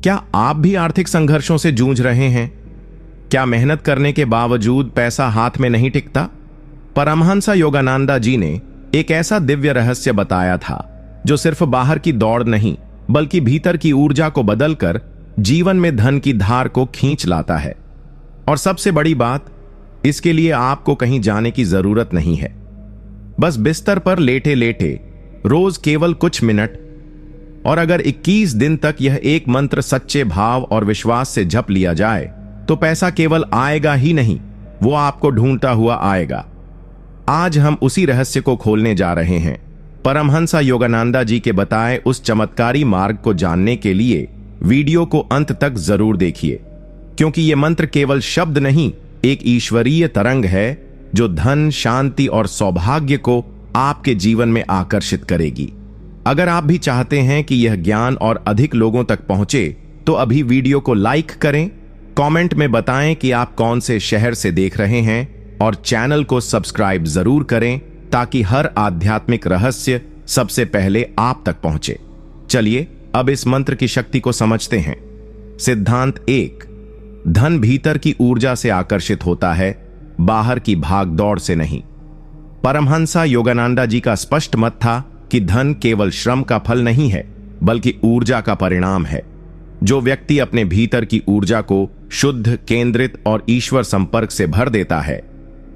क्या आप भी आर्थिक संघर्षों से जूझ रहे हैं? क्या मेहनत करने के बावजूद पैसा हाथ में नहीं टिकता? परमहंस योगानंदा जी ने एक ऐसा दिव्य रहस्य बताया था जो सिर्फ बाहर की दौड़ नहीं बल्कि भीतर की ऊर्जा को बदलकर जीवन में धन की धार को खींच लाता है। और सबसे बड़ी बात, इसके लिए आपको कहीं जाने की जरूरत नहीं है। बस बिस्तर पर लेटे लेटे रोज केवल कुछ मिनट, और अगर 21 दिन तक यह एक मंत्र सच्चे भाव और विश्वास से जप लिया जाए तो पैसा केवल आएगा ही नहीं, वो आपको ढूंढता हुआ आएगा। आज हम उसी रहस्य को खोलने जा रहे हैं। परमहंस योगानंदा जी के बताए उस चमत्कारी मार्ग को जानने के लिए वीडियो को अंत तक जरूर देखिए, क्योंकि यह मंत्र केवल शब्द नहीं, एक ईश्वरीय तरंग है जो धन, शांति और सौभाग्य को आपके जीवन में आकर्षित करेगी। अगर आप भी चाहते हैं कि यह ज्ञान और अधिक लोगों तक पहुंचे तो अभी वीडियो को लाइक करें, कमेंट में बताएं कि आप कौन से शहर से देख रहे हैं और चैनल को सब्सक्राइब जरूर करें ताकि हर आध्यात्मिक रहस्य सबसे पहले आप तक पहुंचे। चलिए अब इस मंत्र की शक्ति को समझते हैं। सिद्धांत 1, धन भीतर की ऊर्जा से आकर्षित होता है, बाहर की भागदौड़ से नहीं। परमहंस योगानंदा जी का स्पष्ट मत था कि धन केवल श्रम का फल नहीं है बल्कि ऊर्जा का परिणाम है। जो व्यक्ति अपने भीतर की ऊर्जा को शुद्ध, केंद्रित और ईश्वर संपर्क से भर देता है,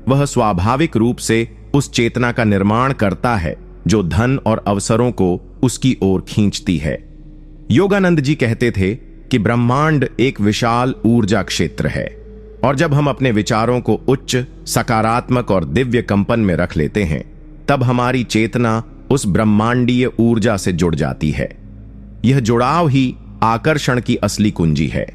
वह स्वाभाविक रूप से उस चेतना का निर्माण करता है जो धन और अवसरों को उसकी ओर खींचती है। योगानंद जी कहते थे कि ब्रह्मांड एक विशाल ऊर्जा क्षेत्र है, और जब हम अपने विचारों को उच्च, सकारात्मक और दिव्य कंपन में रख लेते हैं, तब हमारी चेतना उस ब्रह्मांडीय ऊर्जा से जुड़ जाती है। यह जुड़ाव ही आकर्षण की असली कुंजी है।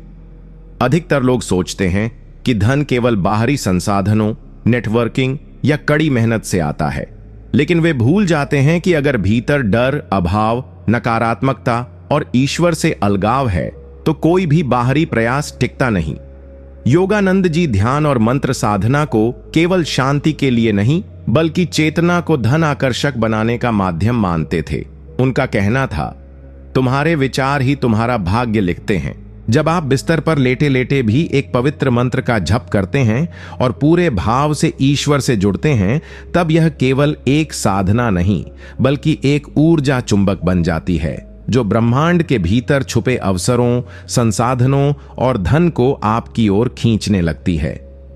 अधिकतर लोग सोचते हैं कि धन केवल बाहरी संसाधनों, नेटवर्किंग या कड़ी मेहनत से आता है, लेकिन वे भूल जाते हैं कि अगर भीतर डर, अभाव, नकारात्मकता और ईश्वर से अलगाव है तो कोई भी बाहरी प्रयास टिकता नहीं। योगानंद जी ध्यान और मंत्र साधना को केवल शांति के लिए नहीं बल्कि चेतना को धन आकर्षक बनाने का माध्यम मानते थे। उनका कहना था, तुम्हारे विचार ही तुम्हारा भाग्य लिखते हैं। जब आप बिस्तर पर लेटे लेटे भी एक पवित्र मंत्र का जप करते हैं और पूरे भाव से ईश्वर से जुड़ते हैं, तब यह केवल एक साधना नहीं बल्कि एक ऊर्जा चुंबक बन जाती है जो ब्रह्मांड के भीतर छुपे अवसरों, संसाधनों और धन को आपकी ओर खींचने लगती है।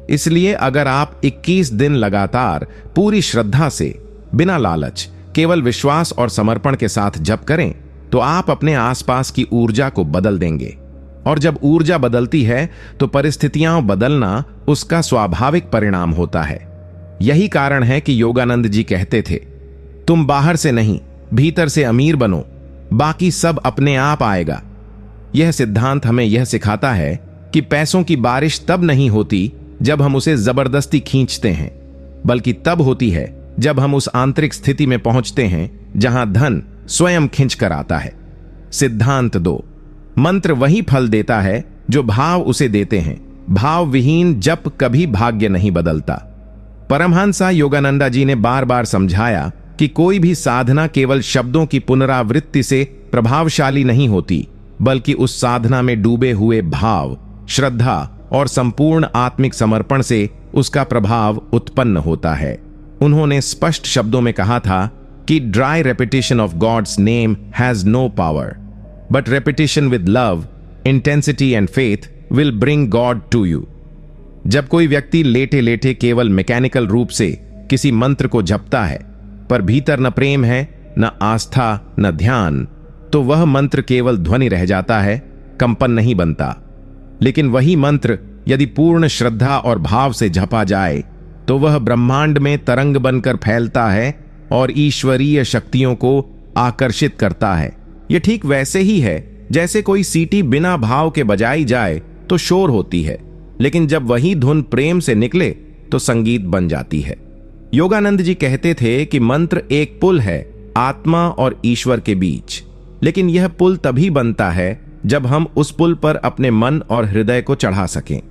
इसलिए अगर आप 21 दिन लगातार पूरी श्रद्धा से, बिना लालच, केवल विश्वास और समर्पण के साथ जप करें तो आप अपने आसपास की ऊर्जा को बदल देंगे। और जब ऊर्जा बदलती है तो परिस्थितियां बदलना उसका स्वाभाविक परिणाम होता है। यही कारण है कि योगानंद जी कहते थे, तुम बाहर से नहीं, भीतर से अमीर बनो, बाकी सब अपने आप आएगा। यह सिद्धांत हमें यह सिखाता है कि पैसों की बारिश तब नहीं होती जब हम उसे जबरदस्ती खींचते हैं, बल्कि तब होती है जब हम उस आंतरिक स्थिति में पहुंचते हैं जहां धन स्वयं खींच कर आता है। सिद्धांत 2, मंत्र वही फल देता है जो भाव उसे देते हैं। भाव विहीन जप कभी भाग्य नहीं बदलता। परमहंस योगानंदा जी ने बार बार समझाया कि कोई भी साधना केवल शब्दों की पुनरावृत्ति से प्रभावशाली नहीं होती, बल्कि उस साधना में डूबे हुए भाव, श्रद्धा और संपूर्ण आत्मिक समर्पण से उसका प्रभाव उत्पन्न होता है। उन्होंने स्पष्ट शब्दों में कहा था कि dry repetition of God's name has no power, but repetition with love, intensity and faith will bring God to you. जब कोई व्यक्ति लेटे लेटे केवल मैकेनिकल रूप से किसी मंत्र को जपता है पर भीतर न प्रेम है, न आस्था, न ध्यान, तो वह मंत्र केवल ध्वनि रह जाता है, कंपन नहीं बनता। लेकिन वही मंत्र यदि पूर्ण श्रद्धा और भाव से जपा जाए तो वह ब्रह्मांड में तरंग बनकर फैलता है और ईश्वरीय शक्तियों को आकर्षित करता है। यह ठीक वैसे ही है जैसे कोई सीटी बिना भाव के बजाई जाए तो शोर होती है, लेकिन जब वही धुन प्रेम से निकले तो संगीत बन जाती है। योगानंद जी कहते थे कि मंत्र एक पुल है आत्मा और ईश्वर के बीच, लेकिन यह पुल तभी बनता है जब हम उस पुल पर अपने मन और हृदय को चढ़ा सकें।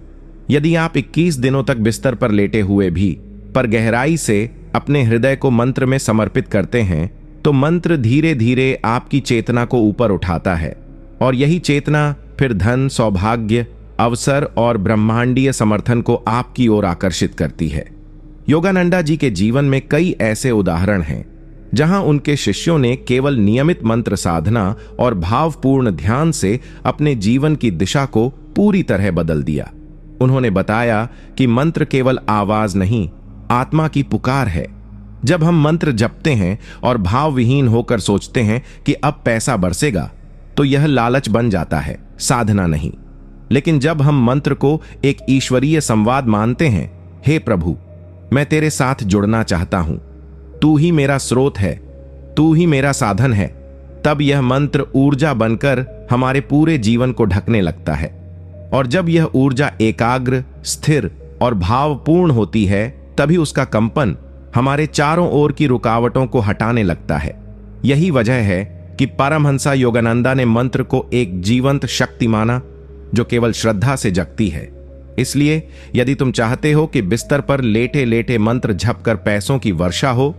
यदि आप 21 दिनों तक बिस्तर पर लेटे हुए भी पर गहराई से अपने हृदय को मंत्र में समर्पित करते हैं, तो मंत्र धीरे धीरे आपकी चेतना को ऊपर उठाता है, और यही चेतना फिर धन, सौभाग्य, अवसर और ब्रह्मांडीय समर्थन को आपकी ओर आकर्षित करती है। योगानंदा जी के जीवन में कई ऐसे उदाहरण हैं जहां उनके शिष्यों ने केवल नियमित मंत्र साधना और भावपूर्ण ध्यान से अपने जीवन की दिशा को पूरी तरह बदल दिया। उन्होंने बताया कि मंत्र केवल आवाज नहीं, आत्मा की पुकार है। जब हम मंत्र जपते हैं और भावविहीन होकर सोचते हैं कि अब पैसा बरसेगा, तो यह लालच बन जाता है, साधना नहीं। लेकिन जब हम मंत्र को एक ईश्वरीय संवाद मानते हैं, हे प्रभु, मैं तेरे साथ जुड़ना चाहता हूं, तू ही मेरा स्रोत है, तू ही मेरा साधन है, तब यह मंत्र ऊर्जा बनकर हमारे पूरे जीवन को ढकने लगता है। और जब यह ऊर्जा एकाग्र, स्थिर और भावपूर्ण होती है, तभी उसका कंपन हमारे चारों ओर की रुकावटों को हटाने लगता है। यही वजह है कि परमहंसा योगानंदा ने मंत्र को एक जीवंत शक्ति माना जो केवल श्रद्धा से जगती है। इसलिए यदि तुम चाहते हो कि बिस्तर पर लेटे लेटे मंत्र झप कर पैसों की वर्षा हो,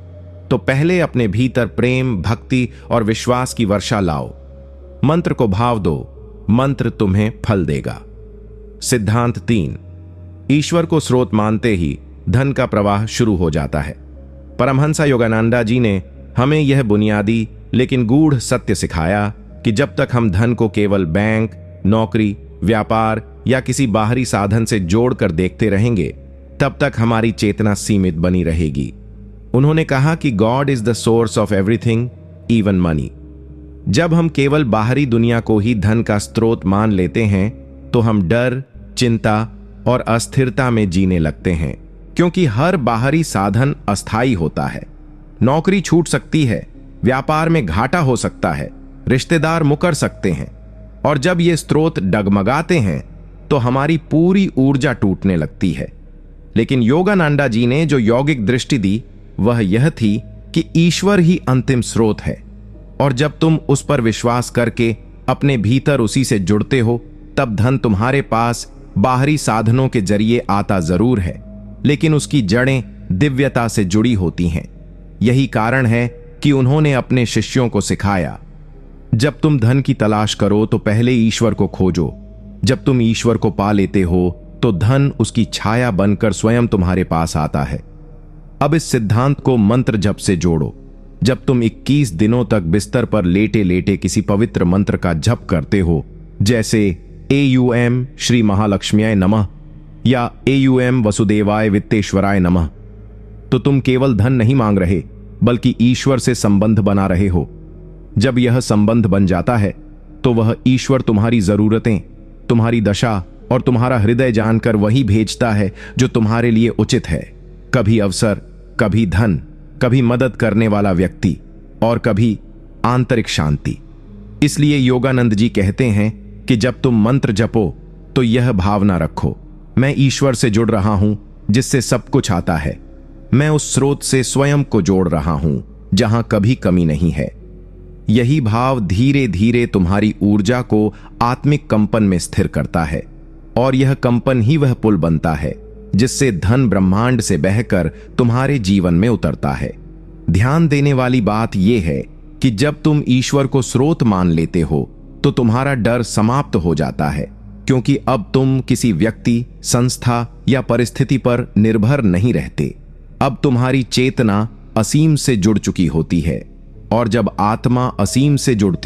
तो पहले अपने भीतर प्रेम, भक्ति और विश्वास की वर्षा लाओ। मंत्र को भाव दो, मंत्र तुम्हें फल देगा। सिद्धांत 3। ईश्वर को स्रोत मानते ही धन का प्रवाह शुरू हो जाता है। परमहंसा योगानंदा जी ने हमें यह बुनियादी लेकिन गूढ़ सत्य सिखाया कि जब तक हम धन को केवल बैंक, नौकरी, व्यापार या किसी बाहरी साधन से जोड़कर देखते रहेंगे, तब तक हमारी चेतना सीमित बनी रहेगी। उन्होंने कहा कि God is the source of everything, even money. जब हम केवल बाहरी दुनिया को ही धन का स्रोत मान लेते हैं, तो हम डर, चिंता और अस्थिरता में जीने लगते हैं, क्योंकि हर बाहरी साधन अस्थायी होता है। नौकरी छूट सकती है, व्यापार में घाटा हो सकता है, रिश्तेदार मुकर सकते हैं, और जब ये स्रोत डगमगाते हैं तो हमारी पूरी ऊर्जा टूटने लगती है। लेकिन योगानंदा जी ने जो यौगिक दृष्टि दी वह यह थी कि ईश्वर ही अंतिम स्रोत है, और जब तुम उस पर विश्वास करके अपने भीतर उसी से जुड़ते हो, तब धन तुम्हारे पास बाहरी साधनों के जरिए आता जरूर है, लेकिन उसकी जड़ें दिव्यता से जुड़ी होती हैं। यही कारण है कि उन्होंने अपने शिष्यों को सिखाया, जब तुम धन की तलाश करो तो पहले ईश्वर को खोजो। जब तुम ईश्वर को पा लेते हो तो धन उसकी छाया बनकर स्वयं तुम्हारे पास आता है। अब इस सिद्धांत को मंत्र जप से जोड़ो। जब तुम 21 दिनों तक बिस्तर पर लेटे लेटे किसी पवित्र मंत्र का जप करते हो, जैसे AUM श्री महालक्ष्म्याय नमः या AUM वसुदेवाय वित्तेश्वराय नमः, तो तुम केवल धन नहीं मांग रहे, बल्कि ईश्वर से संबंध बना रहे हो। जब यह संबंध बन जाता है तो वह ईश्वर तुम्हारी जरूरतें, तुम्हारी दशा और तुम्हारा हृदय जानकर वही भेजता है जो तुम्हारे लिए उचित है। कभी अवसर, कभी धन, कभी मदद करने वाला व्यक्ति और कभी आंतरिक शांति। इसलिए योगानंद जी कहते हैं कि जब तुम मंत्र जपो तो यह भावना रखो, मैं ईश्वर से जुड़ रहा हूं जिससे सब कुछ आता है। मैं उस स्रोत से स्वयं को जोड़ रहा हूं जहां कभी कमी नहीं है। यही भाव धीरे धीरे तुम्हारी ऊर्जा को आत्मिक कंपन में स्थिर करता है, और यह कंपन ही वह पुल बनता है जिससे धन ब्रह्मांड से बहकर तुम्हारे जीवन में उतरता है। ध्यान देने वाली बात यह है कि जब तुम ईश्वर को स्रोत मान लेते हो तो तुम्हारा डर समाप्त हो जाता है, क्योंकि अब तुम किसी व्यक्ति, संस्था या परिस्थिति पर निर्भर नहीं रहते। अब तुम्हारी चेतना असीम से जुड़ चुकी होती है, और जब आत्मा असीम से जुड़ती